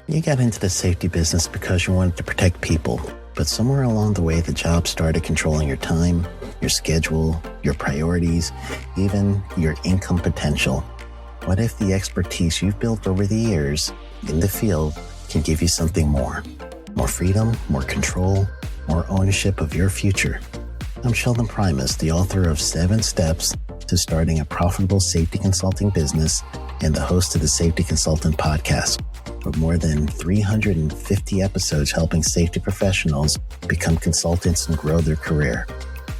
You got into the safety business because you wanted to protect people, but somewhere along the way, the job started controlling your time, your schedule, your priorities, even your income potential. What if the expertise you've built over the years in the field can give you something more? More freedom, more control, more ownership of your future. I'm Sheldon Primus, the author of 7 Steps to Starting a Profitable Safety Consulting Business and the host of the Safety Consultant Podcast, with more than 350 episodes helping safety professionals become consultants and grow their career.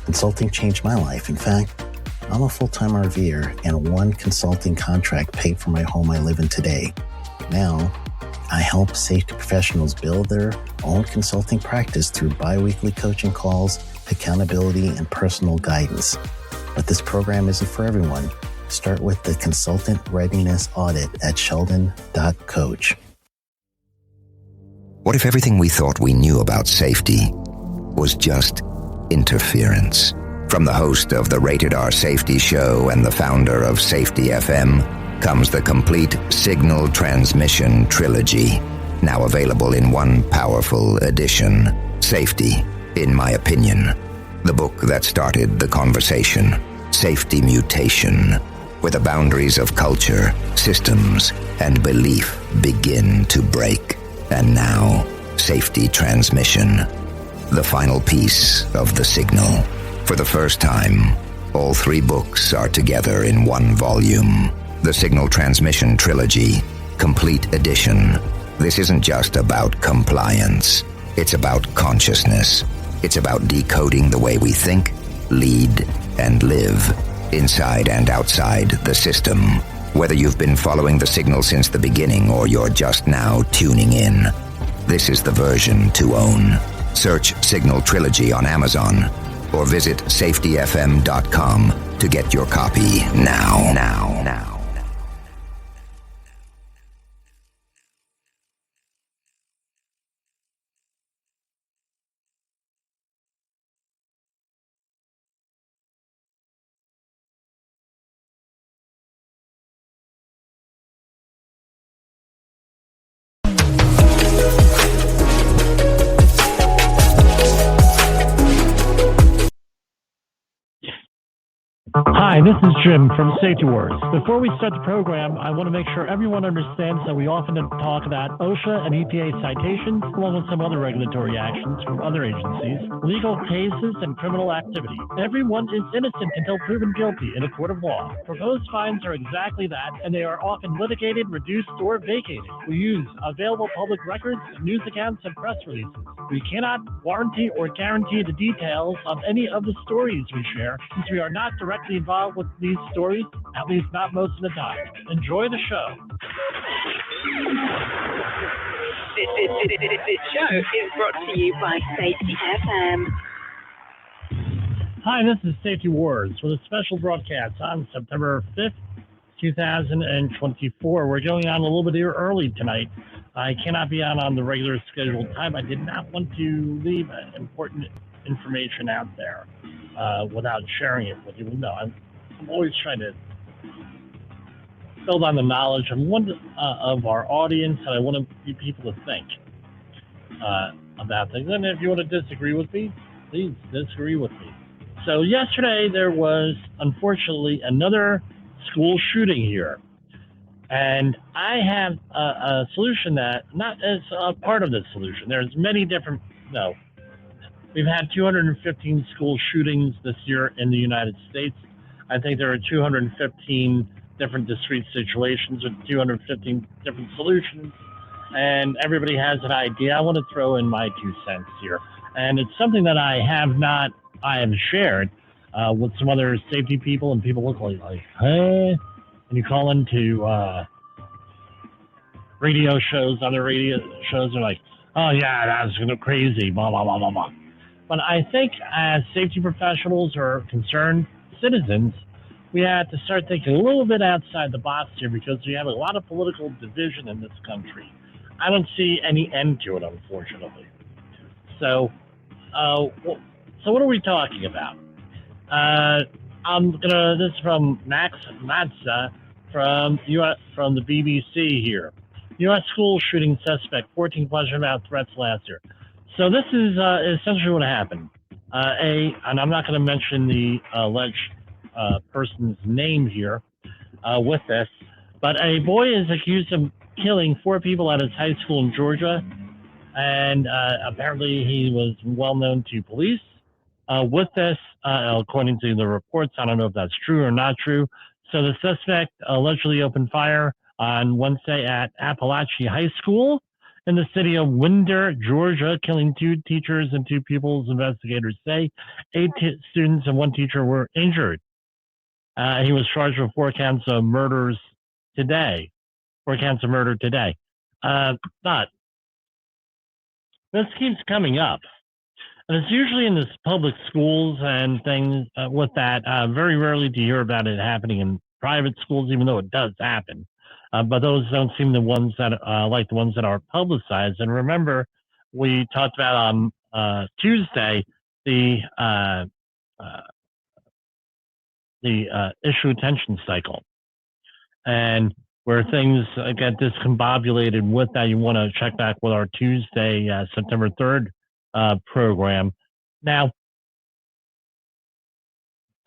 Consulting changed my life. In fact, I'm a full-time RVer, and one consulting contract paid for my home I live in today. Now, I help safety professionals build their own consulting practice through bi-weekly coaching calls, accountability, and personal guidance. But this program isn't for everyone. Start with the Consultant Readiness Audit at sheldon.coach. What if everything we thought we knew about safety was just interference? From the host of the Rated R Safety Show and the founder of Safety FM comes the complete Signal Transmission Trilogy, now available in one powerful edition. Safety, in my opinion, the book that started the conversation. Safety Mutation, where the boundaries of culture, systems, and belief begin to break. And now, Safety Transmission, the final piece of the signal. For the first time, all 3 books are together in one volume. The Signal Transmission Trilogy, Complete Edition. This isn't just about compliance. It's about consciousness. It's about decoding the way we think, lead, and live, inside and outside the system. Whether you've been following the signal since the beginning or you're just now tuning in, this is the version to own. Search Signal Trilogy on Amazon or visit safetyfm.com to get your copy now. Hi, this is Jim from Safety Wars. Before we start the program, I want to make sure everyone understands that we often talk about OSHA and EPA citations, along with some other regulatory actions from other agencies, legal cases, and criminal activity. Everyone is innocent until proven guilty in a court of law. Proposed fines are exactly that, and they are often litigated, reduced, or vacated. We use available public records, news accounts, and press releases. We cannot warranty or guarantee the details of any of the stories we share, since we are not directly involved with these stories, at least not most of the time. Enjoy the show. This show is brought to you by Safety FM. Hi, this is Safety Wars with a special broadcast on September 5th, 2024. We're going on a little bit early tonight. I cannot be on the regular scheduled time. I did not want to leave important information out there without sharing it with you. No, I'm always trying to build on the knowledge of one of our audience, and I want people to think about things. And if you want to disagree with me, please disagree with me. So yesterday there was, unfortunately, another school shooting here. And I have a solution that, not as a part of the solution. There's many different, we've had 215 school shootings this year in the United States. I think there are 215 different discrete situations with 215 different solutions. And everybody has an idea. I want to throw in my 2 cents here. And it's something that I have shared with some other safety people, and people look like, hey, and you call into radio shows, other radio shows are like, oh yeah, that's crazy, blah, blah, blah, blah, blah. But I think as safety professionals or concerned citizens, we have to start thinking a little bit outside the box here, because we have a lot of political division in this country. I don't see any end to it, unfortunately. So what are we talking about? This is from Max Matza from the BBC here. U.S. school shooting suspect, 14 questions about threats last year. So this is essentially what happened. And I'm not going to mention the alleged person's name here with this, but a boy is accused of killing 4 people at his high school in Georgia, and apparently he was well known to police. With this, according to the reports, I don't know if that's true or not true. So the suspect allegedly opened fire on Wednesday at Appalachia High School in the city of Winder, Georgia, killing 2 teachers and 2 pupils. Investigators say 8 students and 1 teacher were injured. He was charged with 4 counts of murders today. 4 counts of murder today. But this keeps coming up. And it's usually in the public schools and things with that. Very rarely do you hear about it happening in private schools, even though it does happen. But those don't seem the ones that like the ones that are publicized. And remember, we talked about on Tuesday the issue attention cycle, and where things get discombobulated with that. You want to check back with our Tuesday, September 3rd program. Now,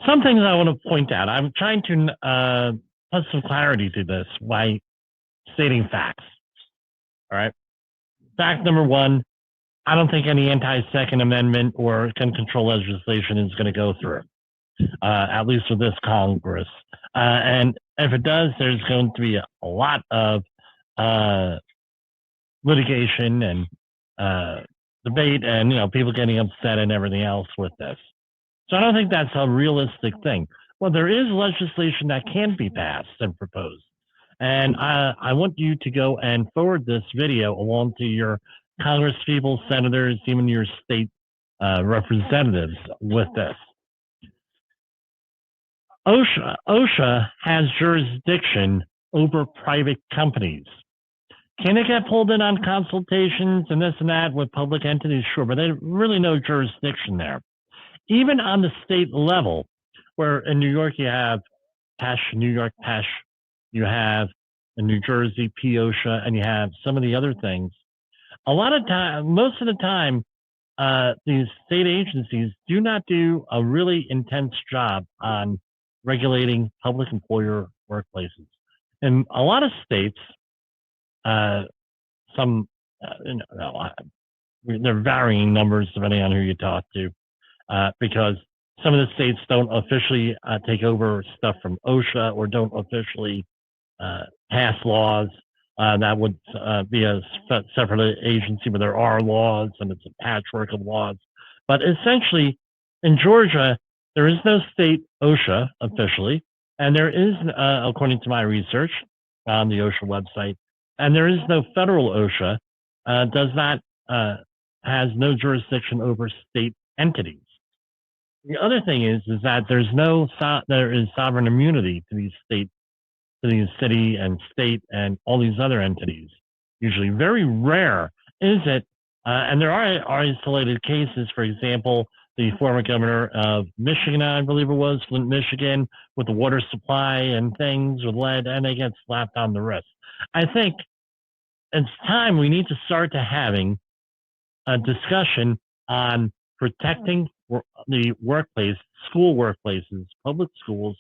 some things I want to point out. I'm trying to put some clarity to this by stating facts. All right. Fact number 1, I don't think any anti-Second Amendment or gun control legislation is going to go through, at least with this Congress. And if it does, there's going to be a lot of litigation and debate and, people getting upset and everything else with this. So I don't think that's a realistic thing. Well, there is legislation that can be passed and proposed. And I want you to go and forward this video along to your congresspeople, senators, even your state representatives with this. OSHA has jurisdiction over private companies. Can it get pulled in on consultations and this and that with public entities? Sure, but there's really no jurisdiction there. Even on the state level, where in New York you have New York PESH, you have in New Jersey OSHA, and you have some of the other things. A lot of time, most of the time, these state agencies do not do a really intense job on regulating public employer workplaces. In a lot of states, there are varying numbers depending on who you talk to, because some of the states don't officially take over stuff from OSHA or don't officially pass laws. That would be a separate agency, but there are laws and it's a patchwork of laws. But essentially, in Georgia, there is no state OSHA officially, and there is, according to my research on the OSHA website, and there is no federal OSHA, has no jurisdiction over state entities. The other thing is that there is sovereign immunity to these city and state and all these other entities. Usually, very rare is it, and there are isolated cases. For example, the former governor of Michigan, I believe it was, Flint, Michigan, with the water supply and things with lead, and they get slapped on the wrist. I think it's time we need to start to having a discussion on protecting the workplace, school workplaces, public schools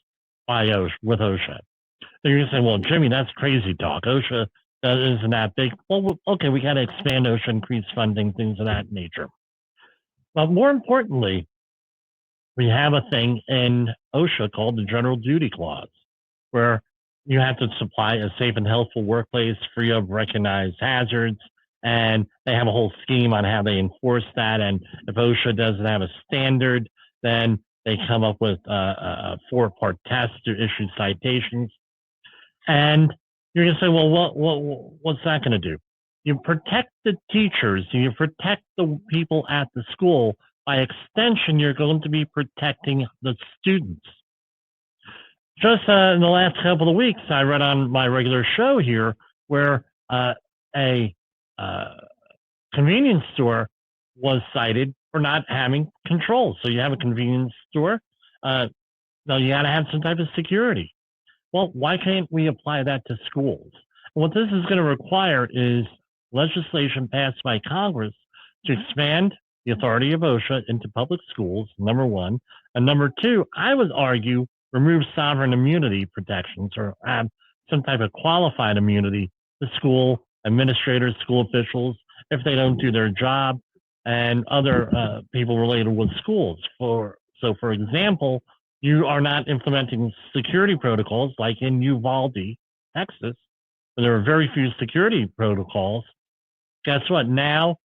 with OSHA. So you're going to say, well, Jimmy, that's crazy talk. OSHA isn't that big. Well, okay, we got to expand OSHA, increase funding, things of that nature. But more importantly, we have a thing in OSHA called the General Duty Clause, where you have to supply a safe and healthful workplace free of recognized hazards. And they have a whole scheme on how they enforce that. And if OSHA doesn't have a standard, then they come up with a 4-part test to issue citations. And you're going to say, well, what's that going to do? You protect the teachers, you protect the people at the school. By extension, you're going to be protecting the students. Just in the last couple of weeks, I read on my regular show here where a convenience store was cited for not having control. So you have a convenience store, now you got to have some type of security. Well, why can't we apply that to schools? What this is going to require is legislation passed by Congress to expand the authority of OSHA into public schools, number one. And number two, I would argue remove sovereign immunity protections or have some type of qualified immunity to school administrators, school officials, if they don't do their job, and other people related with schools. For example, you are not implementing security protocols like in Uvalde, Texas, where there are very few security protocols. Guess what? Now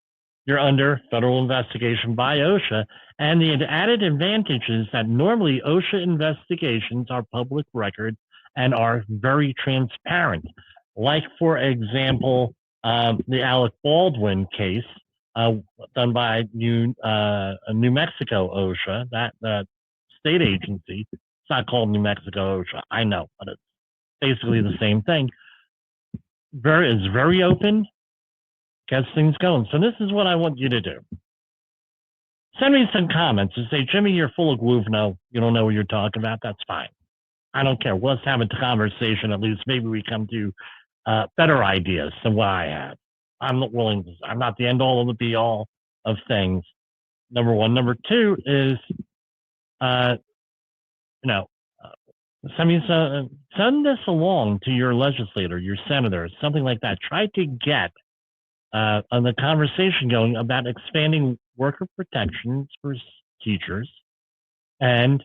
you're under federal investigation by OSHA. And the added advantage is that normally OSHA investigations are public record and are very transparent. Like, for example, the Alec Baldwin case done by New Mexico OSHA, that state agency. It's not called New Mexico OSHA, I know, but it's basically the same thing. It's very open, gets things going. So this is what I want you to do. Send me some comments and say, Jimmy, you're full of glue. No, you don't know what you're talking about. That's fine. I don't care. Let's have a conversation. At least maybe we come to better ideas than what I have. I'm not willing to. I'm not the end all and the be all of things. Number one. Number two is, send this along to your legislator, your senator, something like that. Try to get on the conversation going about expanding worker protections for teachers and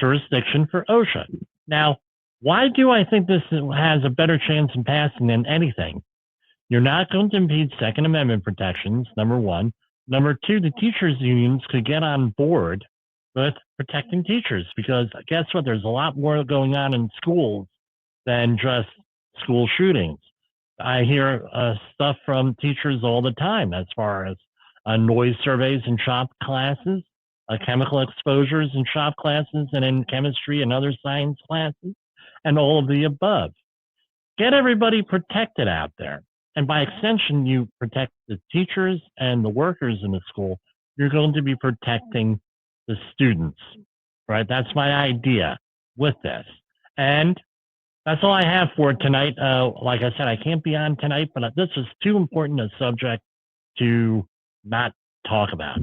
jurisdiction for OSHA. Now, why do I think this has a better chance in passing than anything? You're not going to impede Second Amendment protections, number one. Number two, the teachers' unions could get on board with protecting teachers because guess what? There's a lot more going on in schools than just school shootings. I hear stuff from teachers all the time as far as noise surveys in shop classes, chemical exposures in shop classes and in chemistry and other science classes, and all of the above. Get everybody protected out there. And by extension, you protect the teachers and the workers in the school. You're going to be protecting the students, right? That's my idea with this. And that's all I have for tonight. Like I said, I can't be on tonight, but this is too important a subject to not talk about.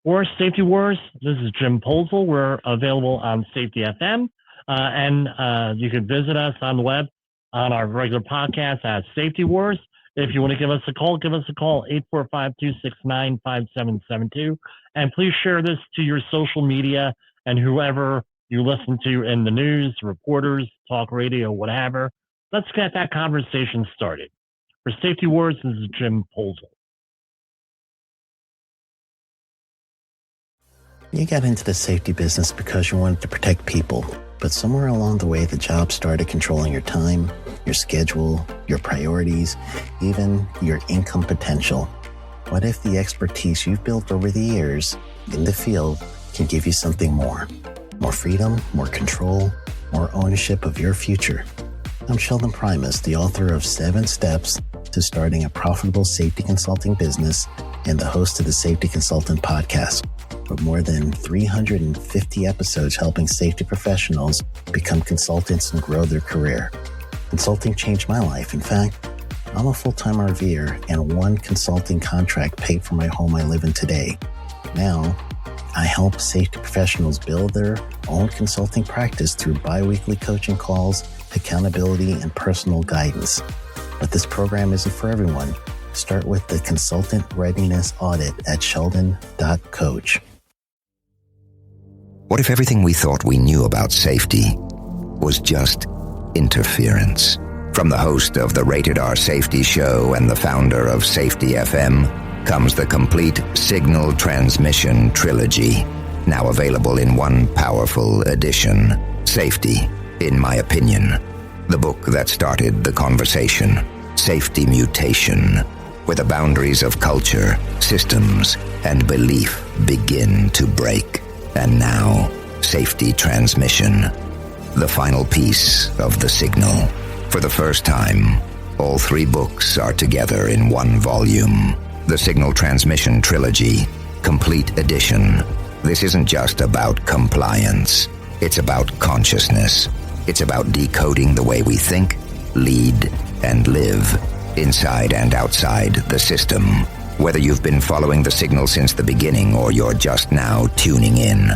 For Safety Wars, this is Jim Posel. We're available on Safety FM, and you can visit us on the web on our regular podcast at Safety Wars. If you want to give us a call, 845-269-5772. And please share this to your social media and whoever you listen to in the news, reporters, talk radio, whatever. Let's get that conversation started. For Safety Wars, this is Jim Posel. You got into the safety business because you wanted to protect people, but somewhere along the way, the job started controlling your time, your schedule, your priorities, even your income potential. What if the expertise you've built over the years in the field can give you something more? More freedom, more control, more ownership of your future. I'm Sheldon Primus, the author of 7 Steps to Starting a Profitable Safety Consulting Business and the host of the Safety Consultant Podcast, with more than 350 episodes helping safety professionals become consultants and grow their career. Consulting changed my life. In fact, I'm a full-time RVer, and one consulting contract paid for my home I live in today. Now, I help safety professionals build their own consulting practice through bi-weekly coaching calls, accountability, and personal guidance. But this program isn't for everyone. Start with the Consultant Readiness Audit at sheldon.coach. What if everything we thought we knew about safety was just interference? From the host of the Rated R Safety Show and the founder of Safety FM comes the complete signal transmission trilogy, now available in one powerful edition. Safety, in my opinion, the book that started the conversation. Safety Mutation, where the boundaries of culture, systems, and belief begin to break. And now, Safety Transmission, the final piece of the signal. For the first time, all 3 books are together in one volume. The Signal Transmission Trilogy, Complete Edition. This isn't just about compliance. It's about consciousness. It's about decoding the way we think, lead, and live, inside and outside the system. Whether you've been following the signal since the beginning or you're just now tuning in,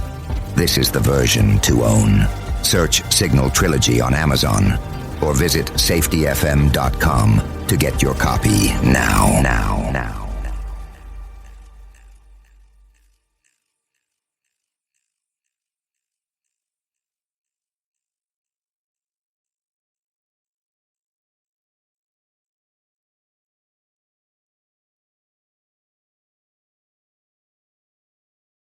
this is the version to own. Search Signal Trilogy on Amazon or visit safetyfm.com to get your copy now.